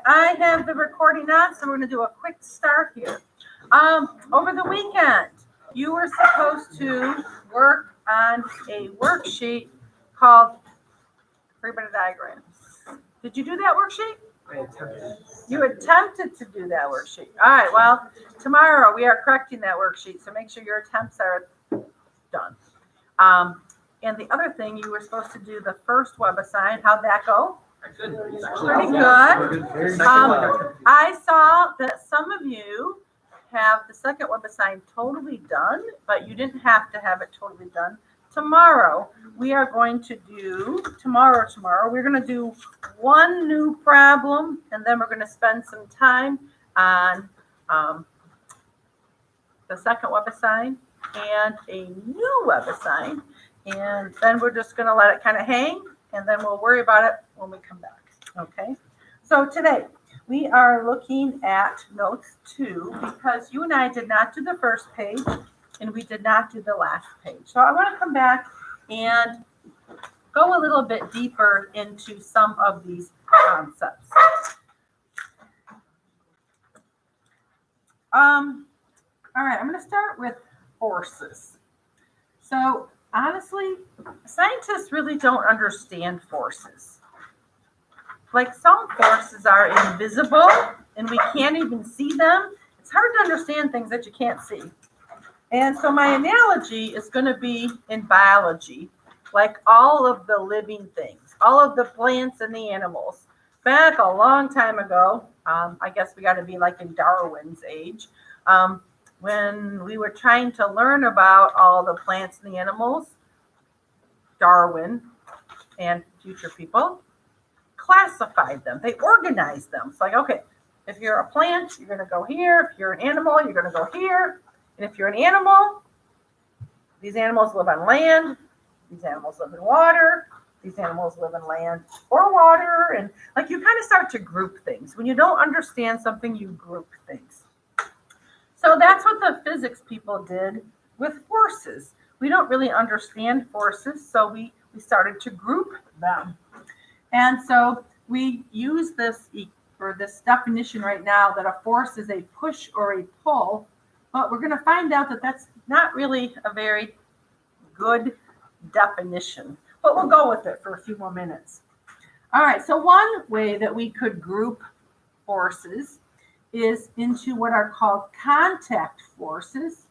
I have the recording on, so we're going to do a quick start here. Over the weekend, you were supposed to work on a worksheet called 3-minute diagrams. Did you do that worksheet? I attempted. You attempted to do that worksheet. All right, well, tomorrow we are correcting that worksheet, so make sure your attempts are done. And the other thing, you were supposed to do the first web assign. How'd that go? Pretty good. I saw that some of you have the second web assign totally done, but you didn't have to have it totally done. Tomorrow, we are going to do, tomorrow, we're going to do one new problem, and then we're going to spend some time on the second web assign and a new web assign. And then we're just going to let it kind of hang, and then we'll worry about it when we come back. Okay. So today we are looking at notes 2 because you and I did not do the first page and we did not do the last page. So I want to come back and go a little bit deeper into some of these concepts. All right, I'm going to start with forces. So honestly, scientists really don't understand forces. Like some forces are invisible and we can't even see them. It's hard to understand things that you can't see. And so my analogy is going to be in biology, like all of the living things, all of the plants and the animals. Back a long time ago, I guess we got to be like in Darwin's age, when we were trying to learn about all the plants and the animals, Darwin and future people classified them. They organized them. It's like, okay, if you're a plant, you're going to go here. If you're an animal, you're going to go here. And if you're an animal, these animals live on land. These animals live in water. These animals live in land or water. And like you kind of start to group things. When you don't understand something, you group things. So that's what the physics people did with forces. We don't really understand forces, so we started to group them. And so we use this for this definition right now that a force is a push or a pull, but we're going to find out that that's not really a very good definition, but we'll go with it for a few more minutes. All right, so one way that we could group forces is into what are called contact forces,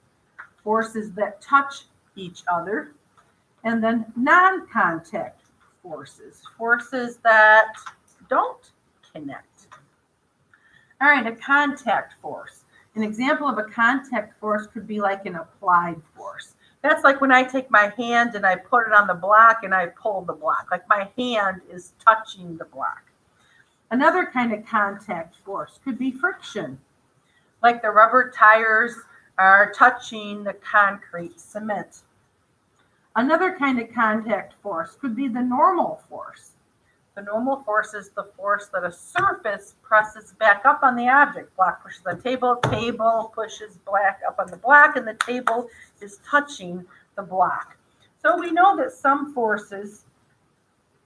forces that touch each other, and then non-contact forces, forces that don't connect. All right, a contact force. An example of a contact force could be like an applied force. That's like when I take my hand and I put it on the block and I pull the block, like my hand is touching the block. Another kind of contact force could be friction, like the rubber tires are touching the concrete cement. Another kind of contact force could be the normal force. The normal force is the force that a surface presses back up on the object. Block pushes on table, table pushes back up on the block, and the table is touching the block. So we know that some forces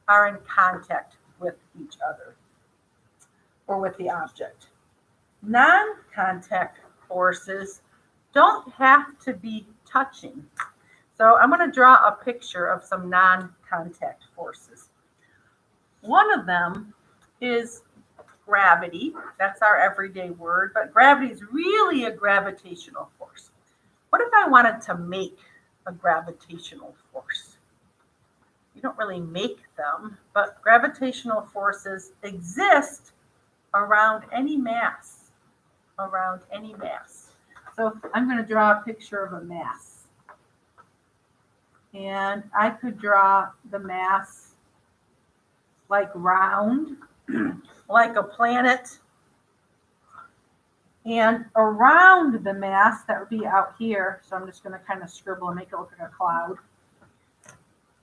are in contact with each other or with the object. Non-contact forces don't have to be touching. So I'm going to draw a picture of some non-contact forces. One of them is gravity. That's our everyday word, but gravity is really a gravitational force. What if I wanted to make a gravitational force? You don't really make them, but gravitational forces exist around any mass, So I'm going to draw a picture of a mass. And I could draw the mass like round, like a planet. And around the mass, that would be out here, so I'm just going to kind of scribble and make it look like a cloud,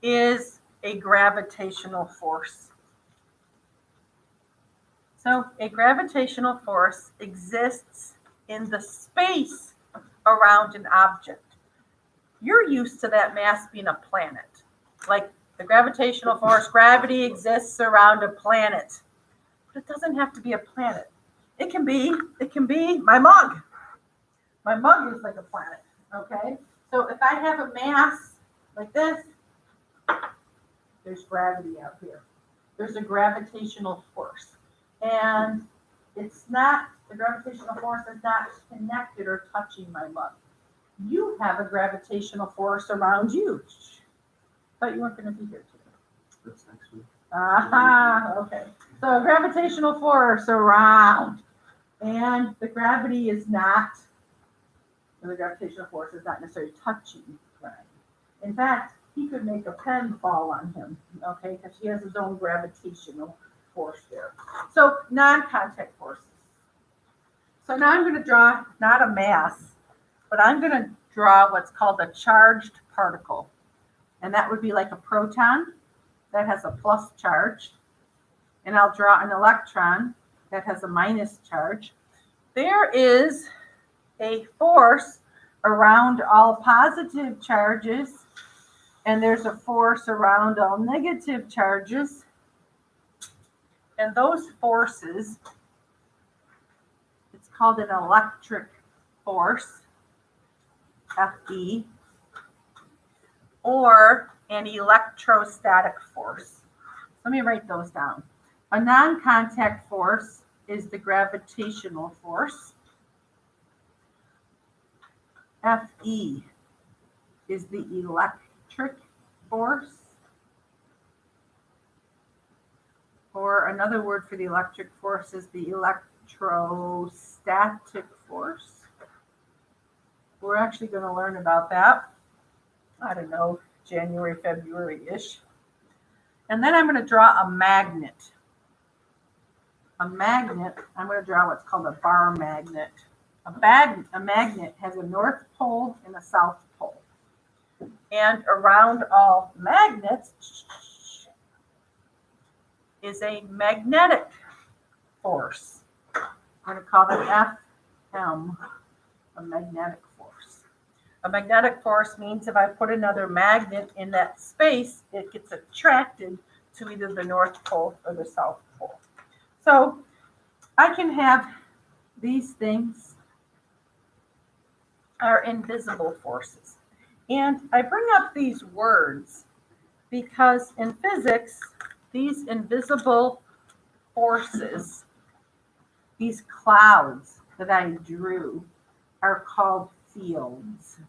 is a gravitational force. So a gravitational force exists in the space around an object. You're used to that mass being a planet. Like the gravitational force, gravity exists around a planet. It doesn't have to be a planet. It can be my mug. My mug is like a planet, okay? So if I have a mass like this, there's gravity out here. There's a gravitational force. And it's not, the gravitational force is not connected or touching my mug. You have a gravitational force around you. Thought you weren't going to be here today. That's next week. Okay. So gravitational force around. And the gravity is not, the gravitational force is not necessarily touching Ryan. In fact, he could make a pen fall on him, okay, because he has his own gravitational force there. So non-contact forces. So now I'm going to draw not a mass, but I'm going to draw what's called a charged particle. And that would be like a proton that has a plus charge. And I'll draw an electron that has a minus charge. There is a force around all positive charges, and there's a force around all negative charges. And those forces, it's called an electric force, FB, or an electrostatic force. Let me write those down. A non-contact force is the gravitational force. FE is the electric force. Or another word for the electric force is the electrostatic force. We're actually going to learn about that, I don't know, January, February-ish. And then I'm going to draw a magnet. A magnet, I'm going to draw what's called a bar magnet. A magnet has a north pole and a south pole. And around all magnets is a magnetic force. I'm going to call that FM, a magnetic force. A magnetic force means if I put another magnet in that space, it gets attracted to either the North Pole or the South Pole. So I can have these things are invisible forces. And I bring up these words because in physics, these invisible forces, these clouds that I drew, are called fields.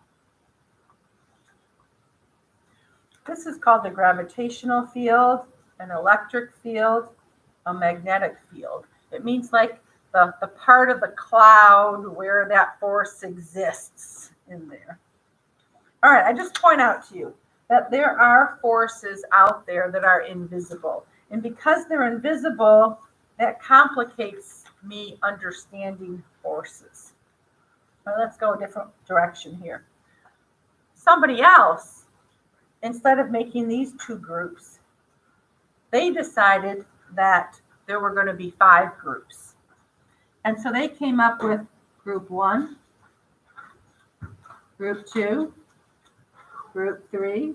This is called the gravitational field, an electric field, a magnetic field. It means like the part of the cloud where that force exists in there. All right, I just point out to you that there are forces out there that are invisible. And because they're invisible, that complicates me understanding forces. Now let's go a different direction here. Somebody else, instead of making these two groups, they decided that there were going to be 5 groups. And so they came up with group 1, group 2, group 3,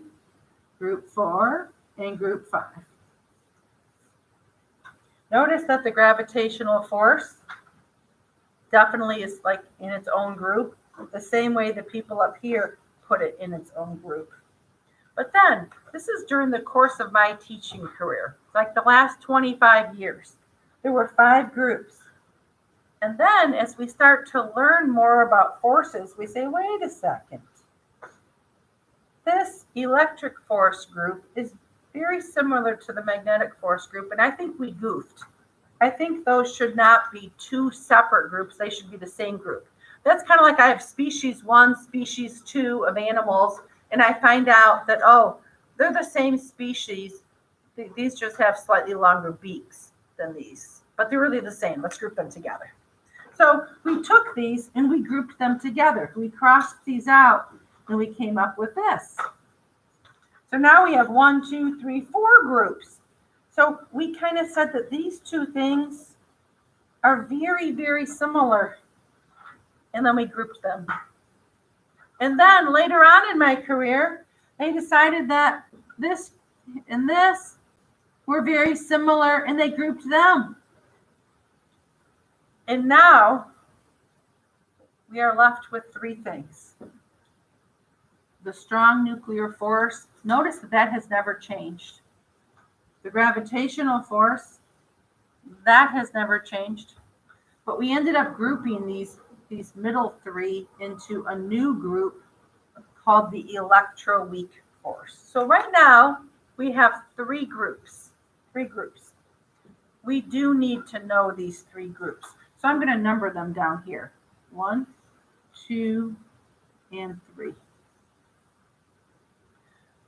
group 4, and group 5. Notice that the gravitational force definitely is like in its own group, the same way the people up here put it in its own group. But then, this is during the course of my teaching career, like the last 25 years. There were 5 groups. And then as we start to learn more about forces, we say, wait a second. This electric force group is very similar to the magnetic force group, and I think we goofed. I think those should not be 2 separate groups. They should be the same group. That's kind of like I have species 1, species 2 of animals, and I find out that, oh, they're the same species. These just have slightly longer beaks than these, but they're really the same. Let's group them together. So we took these and we grouped them together. We crossed these out and we came up with this. So now we have 1, 2, 3, 4 groups. So we kind of said that these 2 things are very, very similar. And then we grouped them. And then later on in my career, they decided that this and this were very similar and they grouped them. And now we are left with three things. The strong nuclear force, notice that has never changed. The gravitational force, that has never changed. But we ended up grouping these middle three into a new group called the electroweak force. So right now we have three groups. We do need to know these three groups. So I'm going to number them down here. 1, 2, and 3.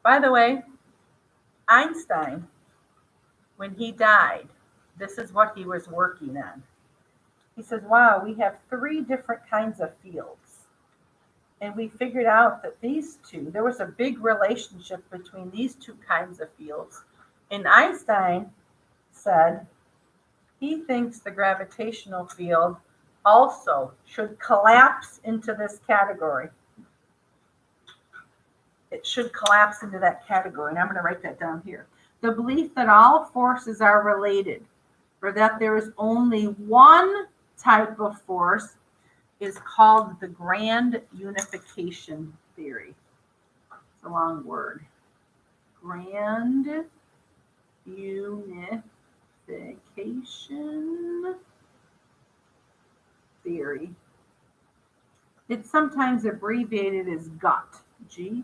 By the way, Einstein, when he died, this is what he was working on. He says, wow, we have 3 different kinds of fields. And we figured out that these two, there was a big relationship between these 2 kinds of fields. And Einstein said he thinks the gravitational field also should collapse into this category. It should collapse into that category. And I'm going to write that down here. The belief that all forces are related, or that there is only one type of force, is called the grand unification theory. It's a long word. Grand unification theory. It's sometimes abbreviated as GUT. G-U-T.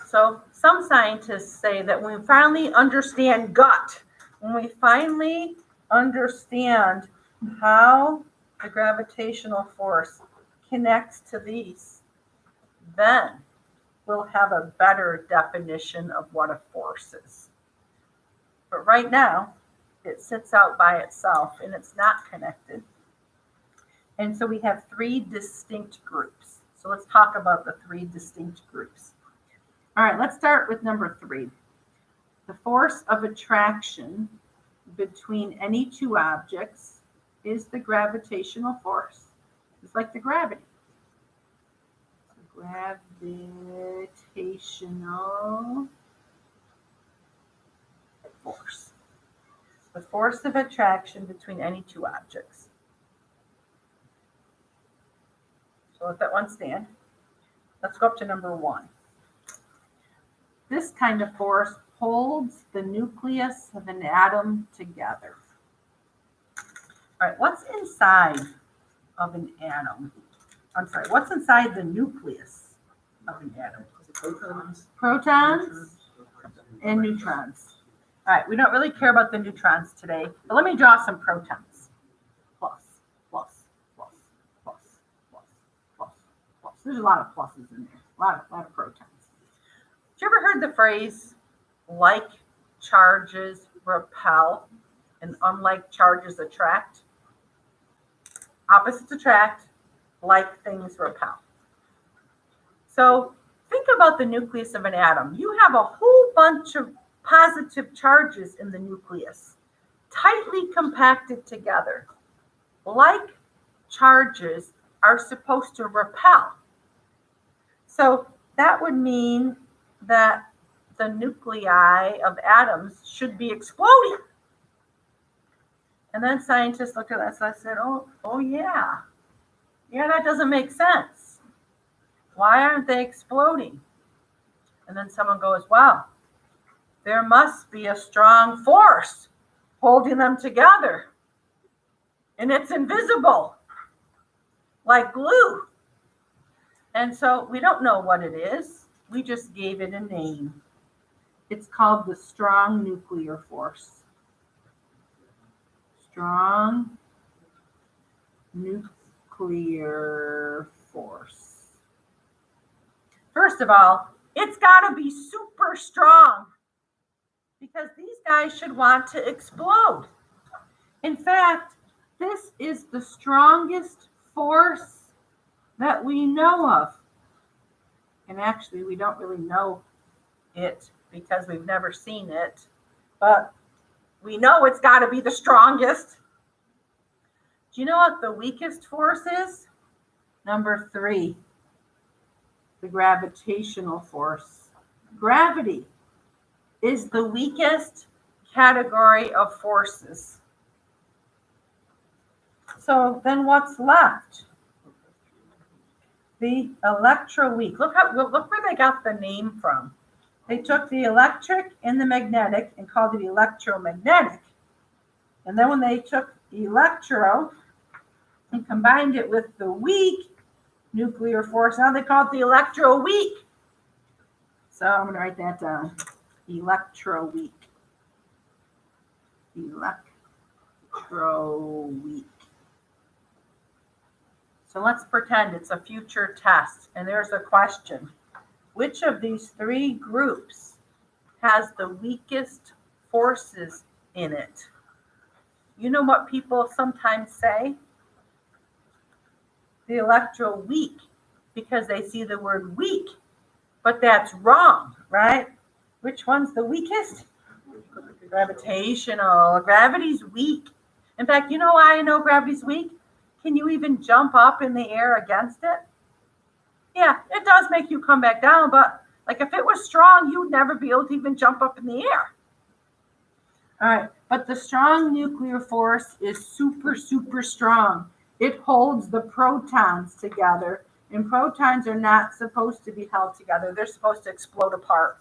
So some scientists say that when we finally understand GUT, when we finally understand how the gravitational force connects to these, then we'll have a better definition of what a force is. But right now, it sits out by itself and it's not connected. And so we have 3 distinct groups. So let's talk about the 3 distinct groups. All right, let's start with number 3. The force of attraction between any 2 objects is the gravitational force. It's like the gravity. Gravitational force. The force of attraction between any 2 objects. So let that one stand. Let's go up to number 1. This kind of force holds the nucleus of an atom together. All right, what's inside of an atom? I'm sorry, what's inside the nucleus of an atom? Protons and neutrons. All right, we don't really care about the neutrons today, but let me draw some protons. Plus, plus, plus, plus, plus, plus, plus. There's a lot of pluses in there, a lot of protons. Have you ever heard the phrase, like charges repel and unlike charges attract? Opposites attract, like things repel. So think about the nucleus of an atom. You have a whole bunch of positive charges in the nucleus, tightly compacted together. Like charges are supposed to repel. So that would mean that the nuclei of atoms should be exploding. And then scientists looked at that and said, oh yeah. Yeah, that doesn't make sense. Why aren't they exploding? And then someone goes, wow, there must be a strong force holding them together. And it's invisible, like glue. And so we don't know what it is. We just gave it a name. It's called the strong nuclear force. Strong nuclear force. First of all, it's got to be super strong because these guys should want to explode. In fact, this is the strongest force that we know of. And actually, we don't really know it because we've never seen it, but we know it's got to be the strongest. Do you know what the weakest force is? Number 3, the gravitational force. Gravity is the weakest category of forces. So then what's left? The electroweak. Look where they got the name from. They took the electric and the magnetic and called it electromagnetic. And then when they took electro and combined it with the weak nuclear force, now they call it the electroweak. So I'm going to write that down. Electroweak. Electroweak. So let's pretend it's a future test, and there's a question. Which of these three groups has the weakest forces in it? You know what people sometimes say? The electroweak, because they see the word weak, but that's wrong, right? Which one's the weakest? Gravitational. Gravity's weak. In fact, you know why I know gravity's weak? Can you even jump up in the air against it? Yeah, it does make you come back down, but like if it was strong, you'd never be able to even jump up in the air. All right, but the strong nuclear force is super, super strong. It holds the protons together, and protons are not supposed to be held together. They're supposed to explode apart.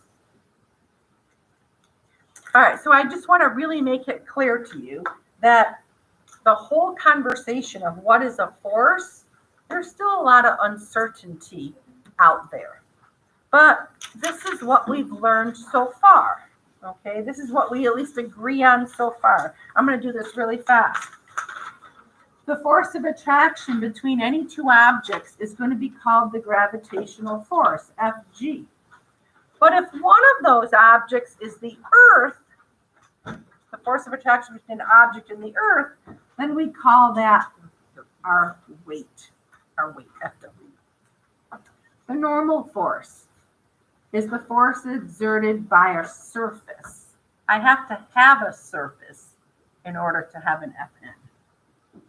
All right, so I just want to really make it clear to you that the whole conversation of what is a force, there's still a lot of uncertainty out there. But this is what we've learned so far. Okay, this is what we at least agree on so far. I'm going to do this really fast. The force of attraction between any two objects is going to be called the gravitational force, Fg. But if one of those objects is the Earth, the force of attraction between an object and the Earth, then we call that our weight, Fw. The normal force is the force exerted by a surface. I have to have a surface in order to have an Fn.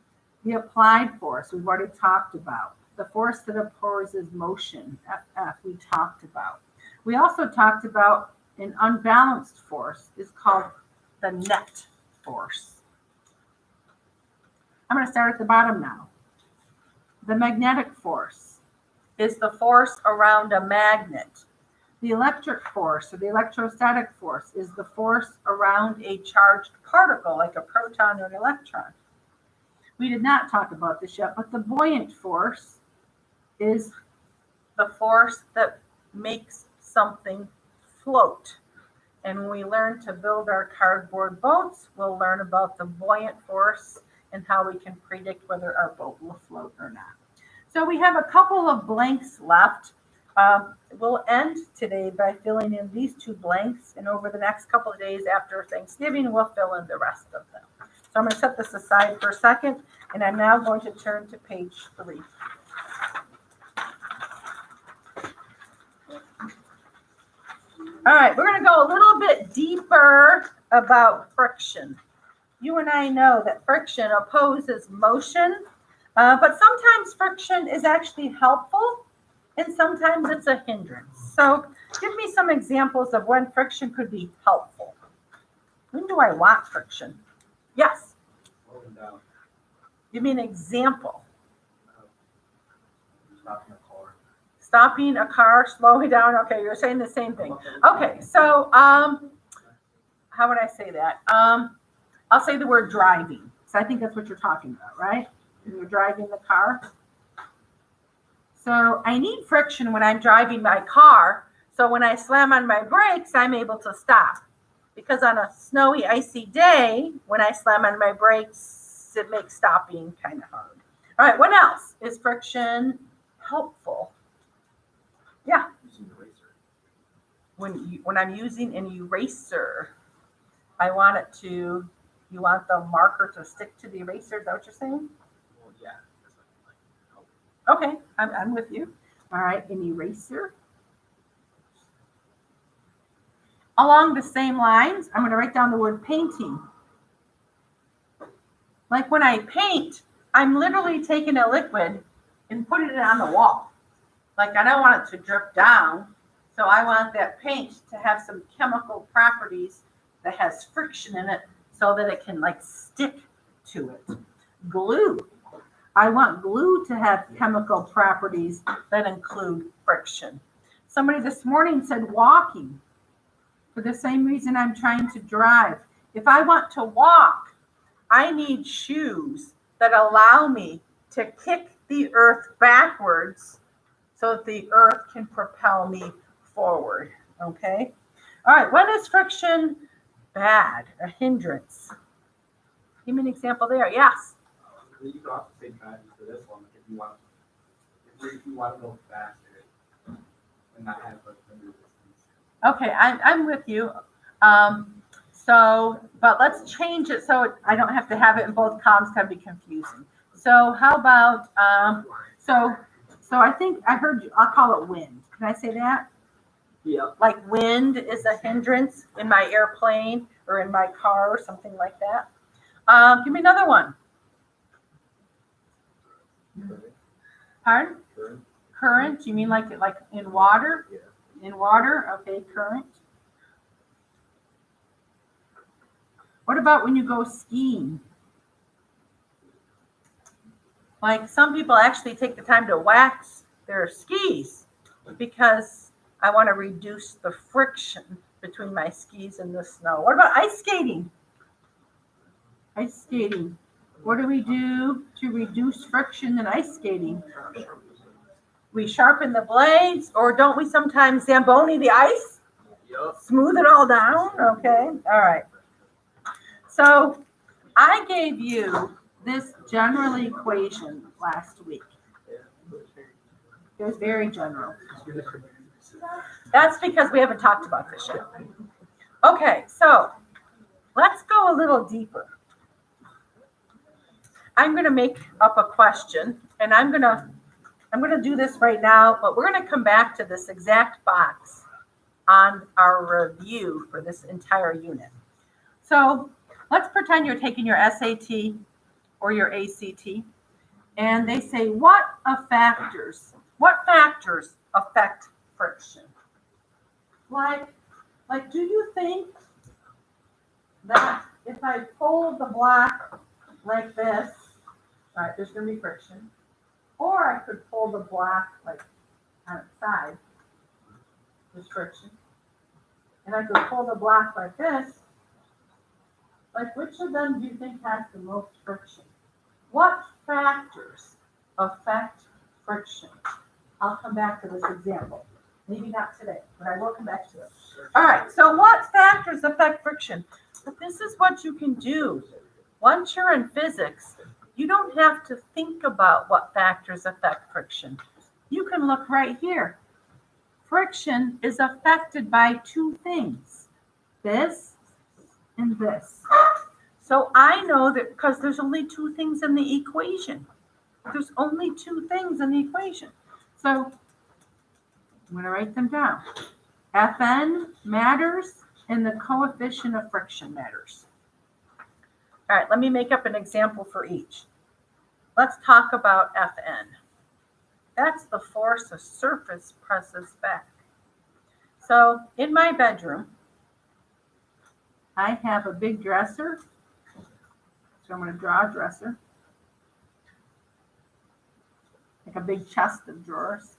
The applied force, we've already talked about. The force that opposes motion, Ff, we talked about. We also talked about an unbalanced force is called the net force. I'm going to start at the bottom now. The magnetic force is the force around a magnet. The electric force, or the electrostatic force, is the force around a charged particle, like a proton or an electron. We did not talk about this yet, but the buoyant force is the force that makes something float. And when we learn to build our cardboard boats, we'll learn about the buoyant force and how we can predict whether our boat will float or not. So we have a couple of blanks left. We'll end today by filling in these two blanks, and over the next couple of days after Thanksgiving, we'll fill in the rest of them. So I'm going to set this aside for a second, and I'm now going to turn to page 3. All right, we're going to go a little bit deeper about friction. You and I know that friction opposes motion, but sometimes friction is actually helpful, and sometimes it's a hindrance. So give me some examples of when friction could be helpful. When do I want friction? Yes? Slowing down. Give me an example. Stopping a car. Stopping a car, slowing down. Okay, you're saying the same thing. Okay, so how would I say that? I'll say the word driving. So I think that's what you're talking about, right? When you're driving the car. So I need friction when I'm driving my car. So when I slam on my brakes, I'm able to stop. Because on a snowy, icy day, when I slam on my brakes, it makes stopping kind of hard. All right, what else is friction helpful? Yeah. Using the eraser. When I'm using an eraser, I want it to, you want the marker to stick to the eraser, is that what you're saying? Well, yeah. Okay, I'm with you. All right, an eraser. Along the same lines, I'm going to write down the word painting. Like when I paint, I'm literally taking a liquid and putting it on the wall. Like I don't want it to drip down, so I want that paint to have some chemical properties that has friction in it so that it can like stick to it. Glue. I want glue to have chemical properties that include friction. Somebody this morning said walking. For the same reason I'm trying to drive. If I want to walk, I need shoes that allow me to kick the earth backwards so that the earth can propel me forward. Okay? All right, when is friction bad, a hindrance? Give me an example there. Yes. You can also say bad for this one if you want to go faster and not have like the resistance. Okay, I'm with you. But let's change it so I don't have to have it in both columns. It's gonna be confusing. So how about so I think I heard you. I'll call it wind. Can I say that? Yeah. Like wind is a hindrance in my airplane or in my car or something like that. Give me another one. Pardon? Current? You mean like in water? Yeah. In water? Okay, current. What about when you go skiing? Like some people actually take the time to wax their skis because I want to reduce the friction between my skis and the snow. What about ice skating? Ice skating. What do we do to reduce friction in ice skating? We sharpen the blades, or don't we sometimes Zamboni the ice? Yep. Smooth it all down? Okay, all right. So I gave you this general equation last week. It was very general. That's because we haven't talked about this yet. Okay, so let's go a little deeper. I'm going to make up a question, and I'm going to do this right now, but we're going to come back to this exact box on our review for this entire unit. So let's pretend you're taking your SAT or your ACT, and they say, what factors affect friction? Like, do you think that if I pull the block like this, all right, there's going to be friction, or I could pull the block like on its side, there's friction, and I could pull the block like this, like which of them do you think has the most friction? What factors affect friction? I'll come back to this example. Maybe not today, but I will come back to it. All right, so what factors affect friction? But this is what you can do. Once you're in physics, you don't have to think about what factors affect friction. You can look right here. Friction is affected by two things, this and this. So I know that because there's only two things in the equation. There's only two things in the equation. So I'm going to write them down. Fn matters and the coefficient of friction matters. All right, let me make up an example for each. Let's talk about Fn. That's the force a surface presses back. So in my bedroom, I have a big dresser. So I'm going to draw a dresser. Like a big chest of drawers.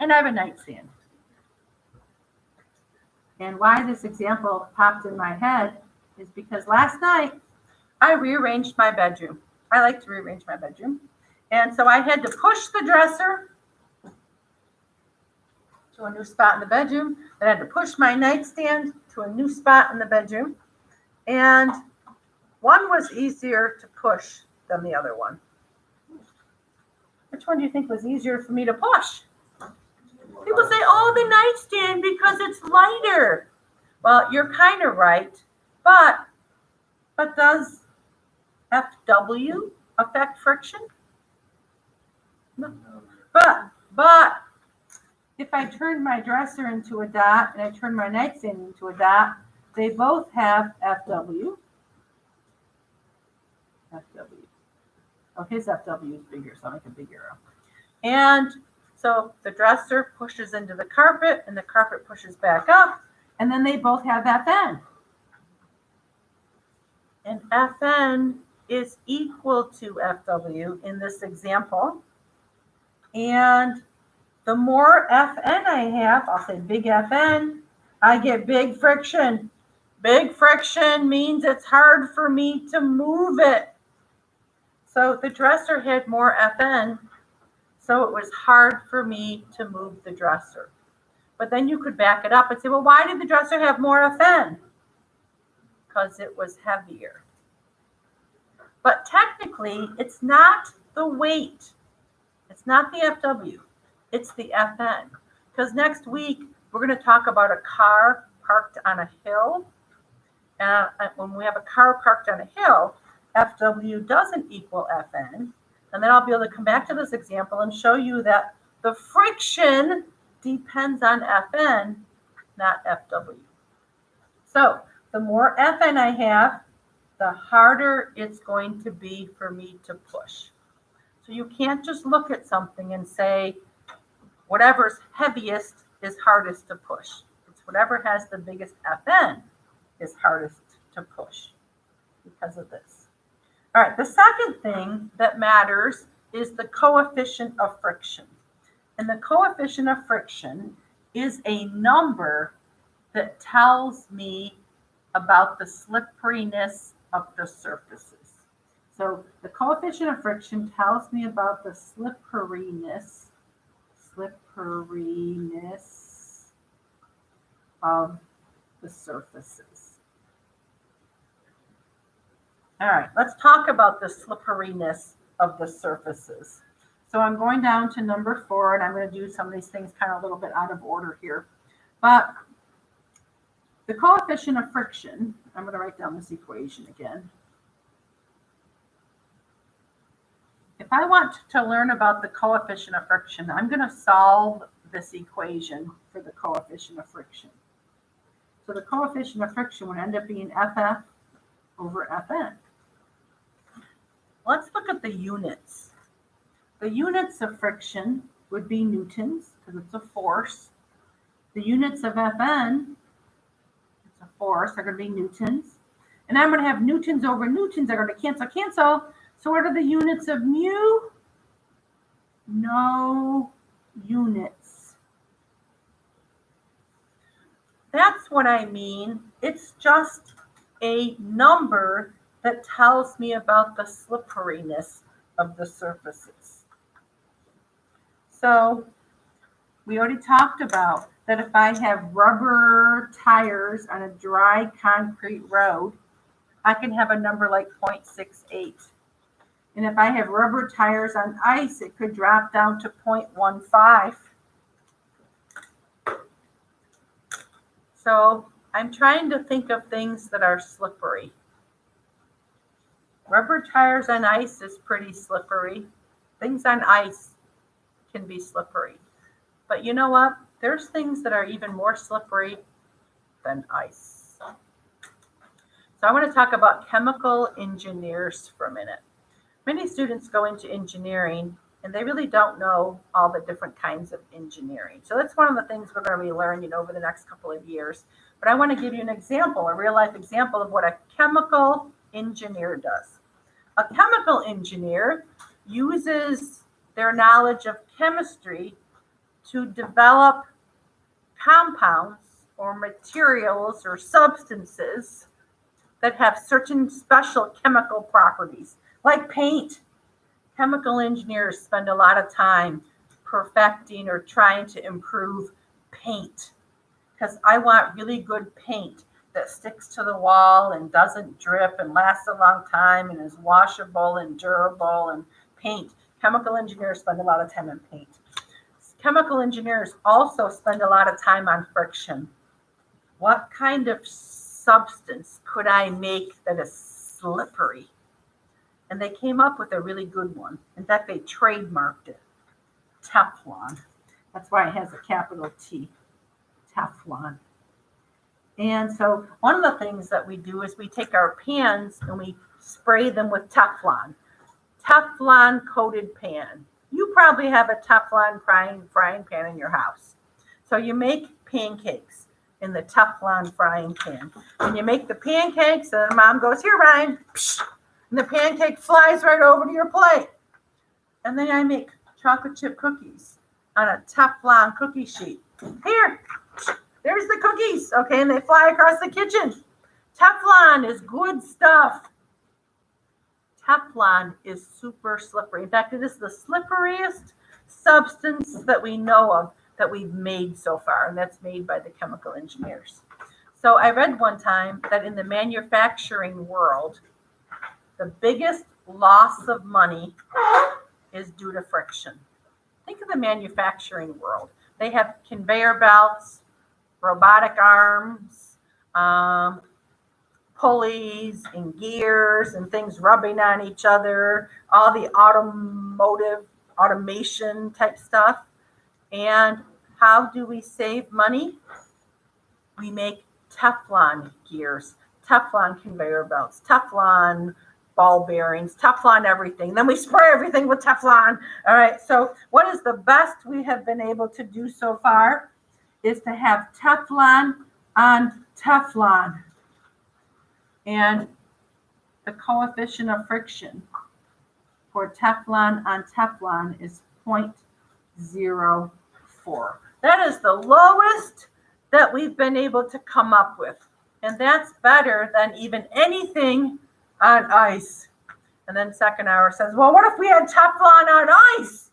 And I have a nightstand. And why this example popped in my head is because last night I rearranged my bedroom. I like to rearrange my bedroom. And so I had to push the dresser to a new spot in the bedroom. Then I had to push my nightstand to a new spot in the bedroom. And one was easier to push than the other one. Which one do you think was easier for me to push? People say, oh, the nightstand because it's lighter. Well, you're kind of right, but does FW affect friction? No. But if I turn my dresser into a dot and I turn my nightstand into a dot, they both have FW. Oh, his FW is bigger, so I'll make a big arrow. And so the dresser pushes into the carpet and the carpet pushes back up, and then they both have Fn. And Fn is equal to Fw in this example. And the more Fn I have, I'll say big Fn, I get big friction. Big friction means it's hard for me to move it. So the dresser had more Fn, so it was hard for me to move the dresser. But then you could back it up and say, well, why did the dresser have more Fn? Because it was heavier. But technically, it's not the weight. It's not the Fw. It's the Fn. Because next week, we're going to talk about a car parked on a hill. When we have a car parked on a hill, Fw doesn't equal Fn. And then I'll be able to come back to this example and show you that the friction depends on Fn, not Fw. So the more Fn I have, the harder it's going to be for me to push. So you can't just look at something and say, whatever's heaviest is hardest to push. It's whatever has the biggest Fn is hardest to push because of this. All right, the second thing that matters is the coefficient of friction. And the coefficient of friction is a number that tells me about the slipperiness of the surfaces. So the coefficient of friction tells me about the slipperiness of the surfaces. All right, let's talk about the slipperiness of the surfaces. So I'm going down to number 4, and I'm going to do some of these things kind of a little bit out of order here. But the coefficient of friction, I'm going to write down this equation again. If I want to learn about the coefficient of friction, I'm going to solve this equation for the coefficient of friction. So the coefficient of friction would end up being Ff over Fn. Let's look at the units. The units of friction would be newtons, because it's a force. The units of Fn, it's a force, are going to be newtons. And I'm going to have newtons over newtons, they're going to cancel. So what are the units of mu? No units. That's what I mean. It's just a number that tells me about the slipperiness of the surfaces. So we already talked about that if I have rubber tires on a dry concrete road, I can have a number like 0.68. And if I have rubber tires on ice, it could drop down to 0.15. So I'm trying to think of things that are slippery. Rubber tires on ice is pretty slippery. Things on ice can be slippery. But you know what? There's things that are even more slippery than ice. So I want to talk about chemical engineers for a minute. Many students go into engineering and they really don't know all the different kinds of engineering. So that's one of the things we're going to be learning over the next couple of years. But I want to give you an example, a real life example of what a chemical engineer does. A chemical engineer uses their knowledge of chemistry to develop compounds or materials or substances that have certain special chemical properties, like paint. Chemical engineers spend a lot of time perfecting or trying to improve paint, because I want really good paint that sticks to the wall and doesn't drip and lasts a long time and is washable and durable and paint. Chemical engineers spend a lot of time on paint. Chemical engineers also spend a lot of time on friction. What kind of substance could I make that is slippery? And they came up with a really good one. In fact, they trademarked it. Teflon. That's why it has a capital T. Teflon. And so one of the things that we do is we take our pans and we spray them with Teflon. Teflon coated pan. You probably have a Teflon frying pan in your house. So you make pancakes. in the Teflon frying pan. When you make the pancakes, and mom goes, here, Ryan, and the pancake flies right over to your plate. And then I make chocolate chip cookies on a Teflon cookie sheet. Here, there's the cookies, okay, and they fly across the kitchen. Teflon is good stuff. Teflon is super slippery. In fact, it is the slipperiest substance that we know of that we've made so far, and that's made by the chemical engineers. So I read one time that in the manufacturing world, the biggest loss of money is due to friction. Think of the manufacturing world. They have conveyor belts, robotic arms, pulleys and gears and things rubbing on each other, all the automation type stuff. And how do we save money? We make Teflon gears, Teflon conveyor belts, Teflon ball bearings, Teflon everything. Then we spray everything with Teflon. All right, so what is the best we have been able to do so far is to have Teflon on Teflon. And the coefficient of friction for Teflon on Teflon is 0.04. That is the lowest that we've been able to come up with. And that's better than even anything on ice. And then second hour says, well, what if we had Teflon on ice?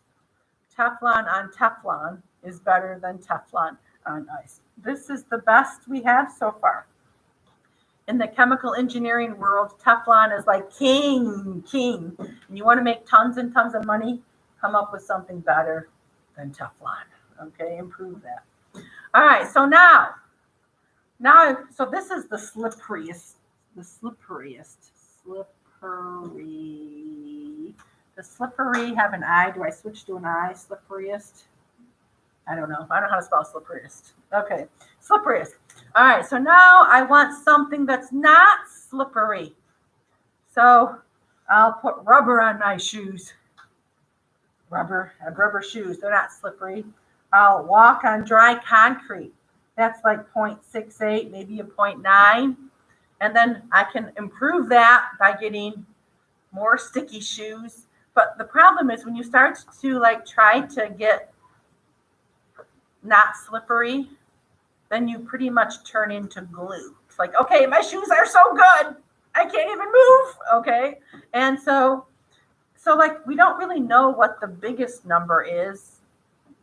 Teflon on Teflon is better than Teflon on ice. This is the best we have so far. In the chemical engineering world, Teflon is like king. And you want to make tons and tons of money, come up with something better than Teflon. Okay, improve that. All right, so now, so this is the slipperiest. The slippery. The slippery have an I. Do I switch to an I? Slipperiest? I don't know. I don't know how to spell slipperiest. Okay, slipperiest. All right, so now I want something that's not slippery. So I'll put rubber on my shoes. I have rubber shoes. They're not slippery. I'll walk on dry concrete. That's like 0.68, maybe a 0.9. And then I can improve that by getting more sticky shoes. But the problem is when you start to try to get not slippery, then you pretty much turn into glue. It's like, okay, my shoes are so good, I can't even move, okay? And so we don't really know what the biggest number is,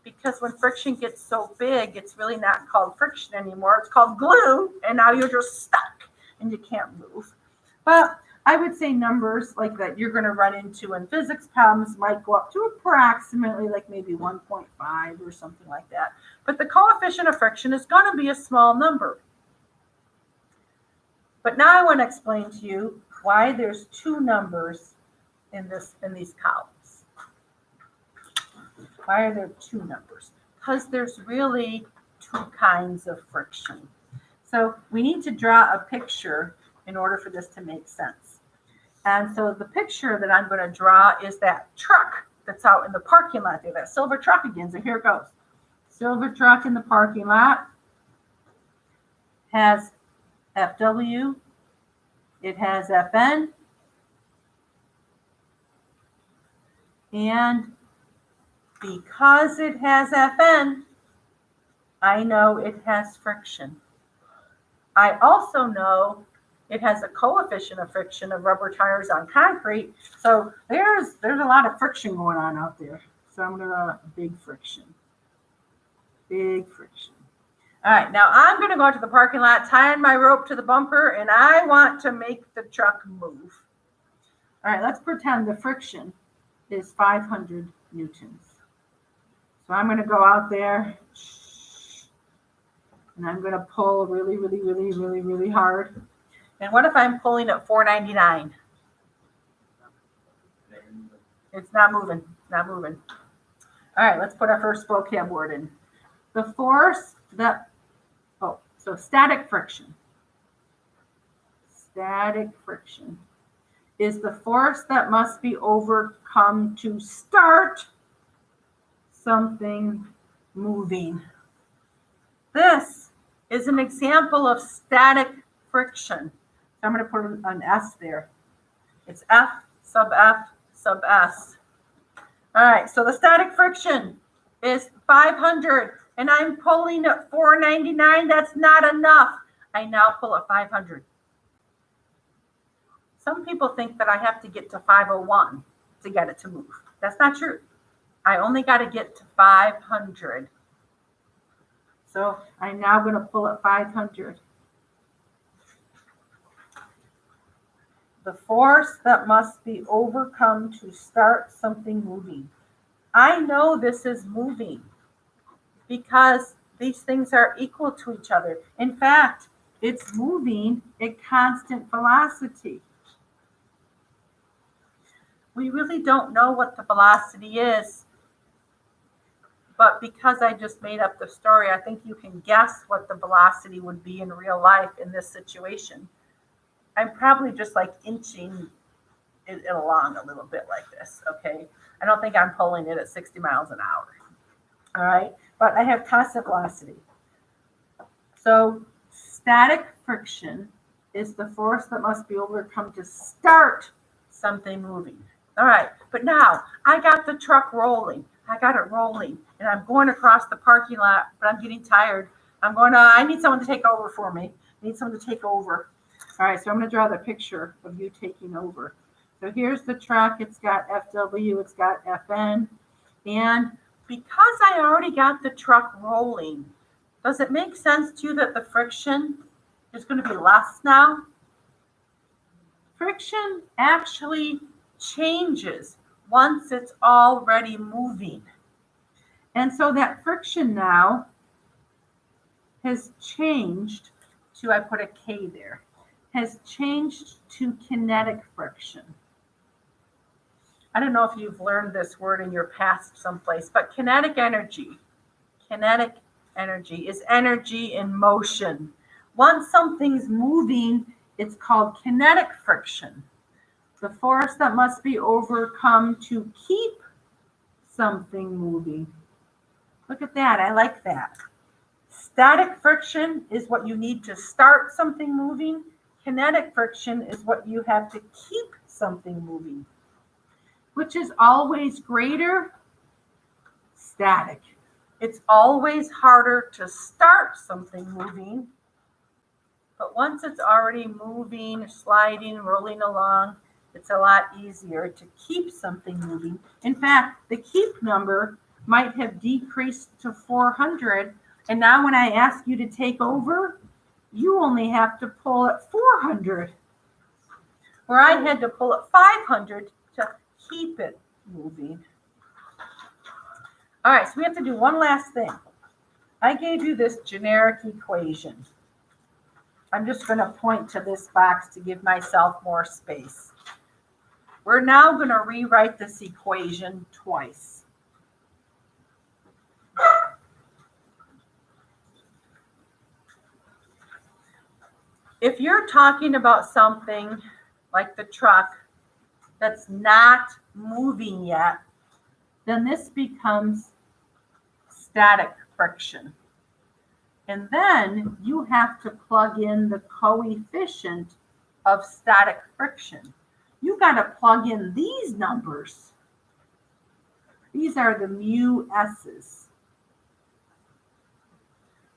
because when friction gets so big, it's really not called friction anymore. It's called glue, and now you're just stuck and you can't move. But I would say numbers like that you're going to run into in physics problems might go up to approximately maybe 1.5 or something like that. But the coefficient of friction is going to be a small number. But now I want to explain to you why there's two numbers in these columns. Why are there two numbers? Because there's really two kinds of friction. So we need to draw a picture in order for this to make sense. And so the picture that I'm going to draw is that truck that's out in the parking lot there, that silver truck again. So here it goes. Silver truck in the parking lot has FW, it has FN, and because it has FN, I know it has friction. I also know it has a coefficient of friction of rubber tires on concrete. So there's a lot of friction going on out there. So I'm going to big friction. Big friction. All right, now I'm going to go out to the parking lot, tying my rope to the bumper, and I want to make the truck move. All right, let's pretend the friction is 500 newtons. So I'm going to go out there, and I'm going to pull really, really, really, really, really hard. And what if I'm pulling at 499? It's not moving, not moving. All right, let's put our first vocab word in. The force that, so static friction. Static friction is the force that must be overcome to start something moving. This is an example of static friction. So I'm going to put an S there. It's F sub F sub S. All right, so the static friction is 500, and I'm pulling at 499. That's not enough. I now pull at 500. Some people think that I have to get to 501 to get it to move. That's not true. I only got to get to 500. So I'm now going to pull at 500. The force that must be overcome to start something moving. I know this is moving because these things are equal to each other. In fact, it's moving at constant velocity. We really don't know what the velocity is, but because I just made up the story, I think you can guess what the velocity would be in real life in this situation. I'm probably just like inching it along a little bit like this, okay? I don't think I'm pulling it at 60 miles an hour, all right? But I have constant velocity. So static friction is the force that must be overcome to start something moving. All right, but now I got the truck rolling. I got it rolling, and I'm going across the parking lot, but I'm getting tired. I need someone to take over for me. I need someone to take over. All right, so I'm going to draw the picture of you taking over. So here's the truck. It's got FW, it's got FN. And because I already got the truck rolling, does it make sense to you that the friction is going to be less now? Friction actually changes once it's already moving. And so that friction now has changed to, I put a K there, has changed to kinetic friction. I don't know if you've learned this word in your past someplace, but kinetic energy is energy in motion. Once something's moving, it's called kinetic friction. The force that must be overcome to keep something moving. Look at that, I like that. Static friction is what you need to start something moving. Kinetic friction is what you have to keep something moving. Which is always greater? Static. It's always harder to start something moving, but once it's already moving, sliding, rolling along, it's a lot easier to keep something moving. In fact, the keep number might have decreased to 400, and now when I ask you to take over, you only have to pull at 400, where I had to pull at 500 to keep it moving. All right, so we have to do one last thing. I gave you this generic equation. I'm just going to point to this box to give myself more space. We're now going to rewrite this equation twice. If you're talking about something like the truck that's not moving yet, then this becomes static friction. And then you have to plug in the coefficient of static friction. You got to plug in these numbers. These are the mu s's.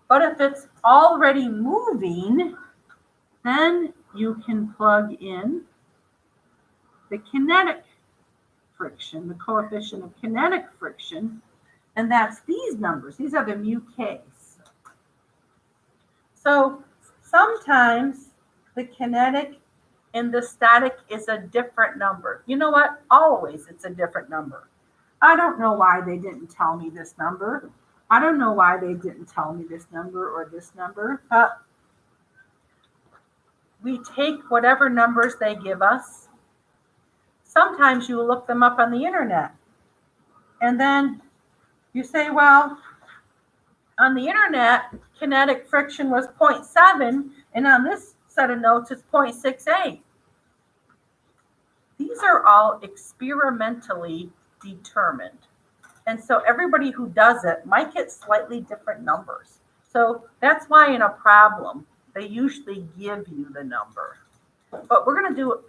But if it's already moving, then you can plug in the kinetic friction, the coefficient of kinetic friction, and that's these numbers. These are the mu k's. So sometimes the kinetic and the static is a different number. You know what? Always it's a different number. I don't know why they didn't tell me this number. I don't know why they didn't tell me this number or this number, but we take whatever numbers they give us. Sometimes you look them up on the internet, and then you say, well, on the internet, kinetic friction was 0.7, and on this set of notes, it's 0.68. These are all experimentally determined. And so everybody who does it might get slightly different numbers. So that's why in a problem, they usually give you the number. But we're going to do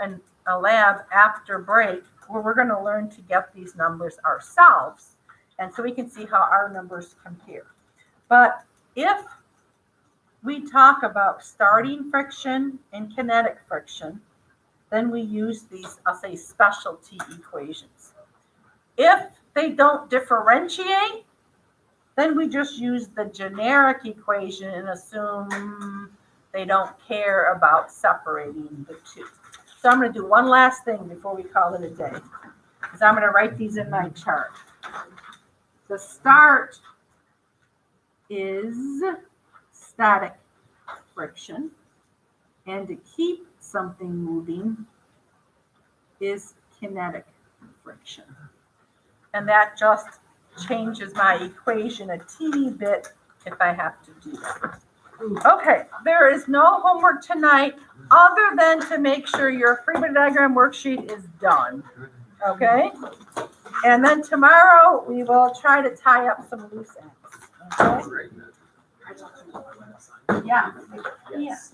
a lab after break where we're going to learn to get these numbers ourselves. And so we can see how our numbers compare. But if we talk about starting friction and kinetic friction, then we use these, I'll say, specialty equations. If they don't differentiate, then we just use the generic equation and assume they don't care about separating the two. So I'm going to do one last thing before we call it a day, because I'm going to write these in my chart. The start is static friction, and to keep something moving is kinetic friction. And that just changes my equation a teeny bit if I have to do that. Okay, there is no homework tonight other than to make sure your free body diagram worksheet is done. Okay? And then tomorrow we will try to tie up some loose ends. Okay? Yeah. Yes.